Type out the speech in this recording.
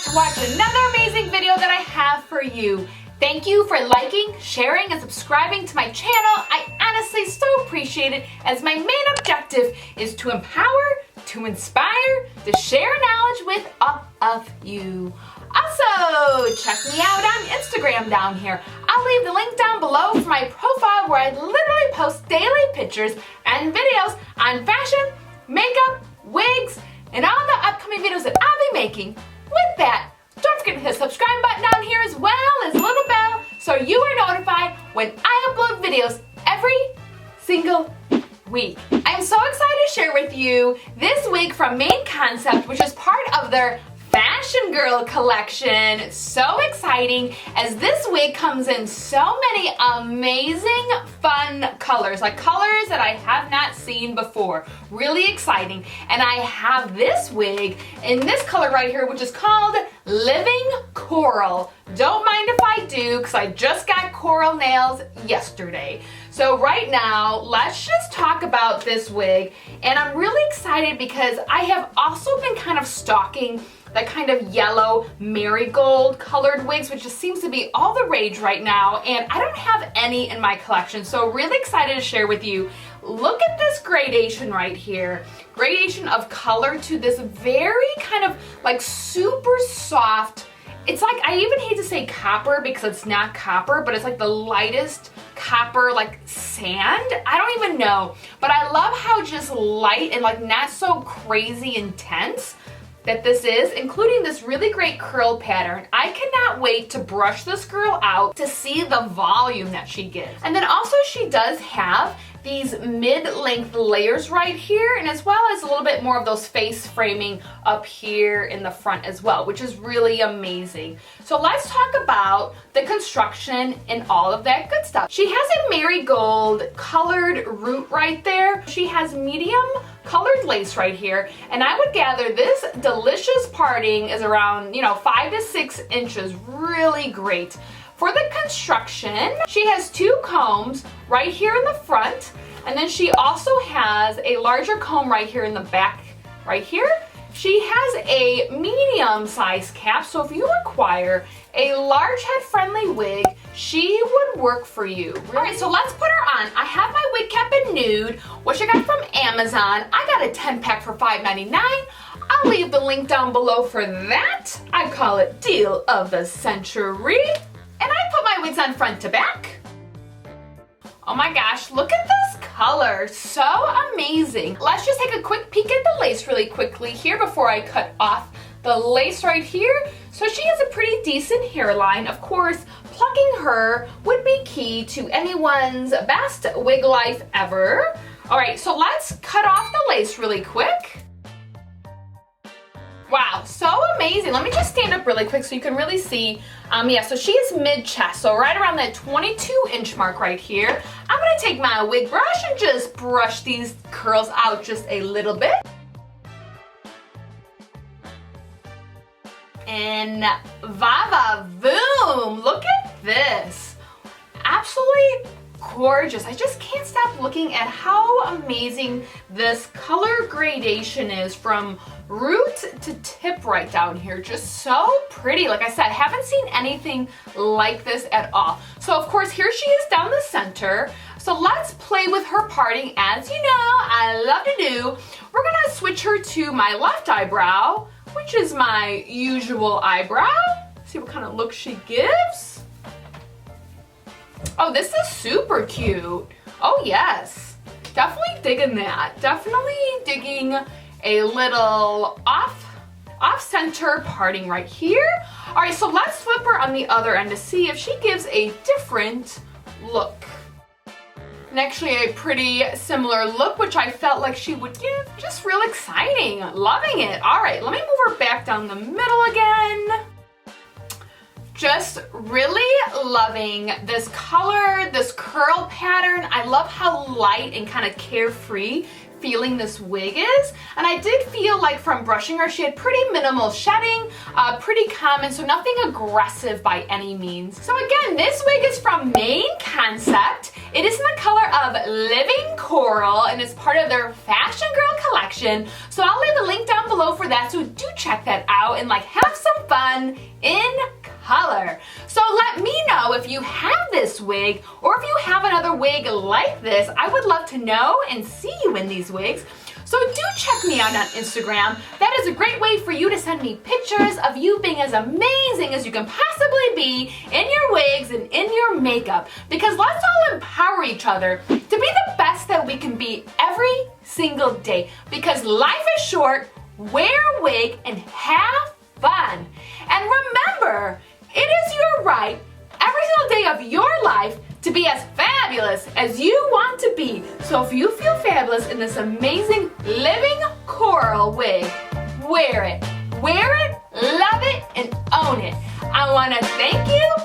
to watch another amazing video that I have for you. Thank you for liking, sharing, and subscribing to my channel. I honestly so appreciate it, as my main objective is to empower, to inspire, to share knowledge with all of you. Also, check me out on Instagram down here. I'll leave the link down below for my profile where I literally post daily pictures and videos on fashion, makeup, wigs, and all the upcoming videos that I'll be making. With that, don't forget to hit the subscribe button down here as well as the little bell so you are notified when I upload videos every single week. I'm so excited to share with you this wig from Main Concept, which is part of their Fashion Girl collection. So exciting, as this wig comes in so many amazing fun colors, like colors that I have not seen before. Really exciting. And I have this wig in this color right here, which is called Living Coral. Don't mind if I do, because I just got coral nails yesterday. So right now, let's just talk about this wig. And I'm really excited because I have also been kind of stalking that kind of yellow marigold colored wigs, which just seems to be all the rage right now, and I don't have any in my collection, so really excited to share with you. Look at this gradation right here. Gradation of color to this very kind of like super soft, it's like, I even hate to say copper because it's not copper, but it's like the lightest copper, like sand. I don't even know, but I love how just light and like not so crazy intense that this is, including this really great curl pattern. I cannot wait to brush this girl out to see the volume that she gives. And then also she does have these mid-length layers right here, and as well as a little bit more of those face framing up here in the front as well, which is really amazing. So let's talk about the construction and all of that good stuff. She has a marigold colored root right there. She has medium colored lace right here, and I would gather this delicious parting is around, 5 to 6 inches. Really great. For the construction, she has 2 combs right here in the front, and then she also has a larger comb right here in the back right here. She has a medium-sized cap, so if you require a large head-friendly wig, she would work for you. Alright, so let's put her on. I have my wig cap in nude, which I got from Amazon. I got a 10-pack for $5.99. I'll leave the link down below for that. I call it Deal of the Century. And I put my wigs on front to back. Oh my gosh, look at this color. So amazing. Let's just take a quick peek at the lace really quickly here before I cut off the lace right here. So she has a pretty decent hairline. Of course, plucking her would be key to anyone's best wig life ever. All right, so let's cut off the lace really quick. Wow, so amazing. Let me just stand up really quick so you can really see. Yeah, so she is mid-chest, so right around that 22-inch mark right here. I'm gonna take my wig brush and just brush these curls out just a little bit. And va-va-voom, look at this. Absolutely gorgeous. I just can't stop looking at how amazing this color gradation is from root to tip right down here. Just so pretty. Like I said, I haven't seen anything like this at all. So of course, here she is down the center. So let's play with her parting, as you know I love to do. We're gonna switch her to my left eyebrow, which is my usual eyebrow. See what kind of look she gives. Oh, this is super cute. Oh yes, definitely digging that. Definitely digging a little off-center parting right here. All right, so let's flip her on the other end to see if she gives a different look. And actually a pretty similar look, which I felt like she would give. Just real exciting, loving it. All right, let me move her back down the middle again. Just really loving this color, this curl pattern. I love how light and kind of carefree feeling this wig is. And I did feel like from brushing her, she had pretty minimal shedding, pretty common, so nothing aggressive by any means. So again, this wig is from Main Concept. It is in the color of Living Coral and is part of their Fashion Girl collection. So I'll leave the link down below below for that, so do check that out and like have some fun in color. So let me know if you have this wig or if you have another wig like this. I would love to know and see you in these wigs. So do check me out on Instagram. That is a great way for you to send me pictures of you being as amazing as you can possibly be in your wigs and in your makeup. Because let's all empower each other to be the best that we can be every single day. Because life is short, wear a wig and have fun. And remember, it is your right every single day of your life to be as fabulous as you want to be. So if you feel fabulous in this amazing living coral wig, wear it. Wear it, love it, and own it. I want to thank you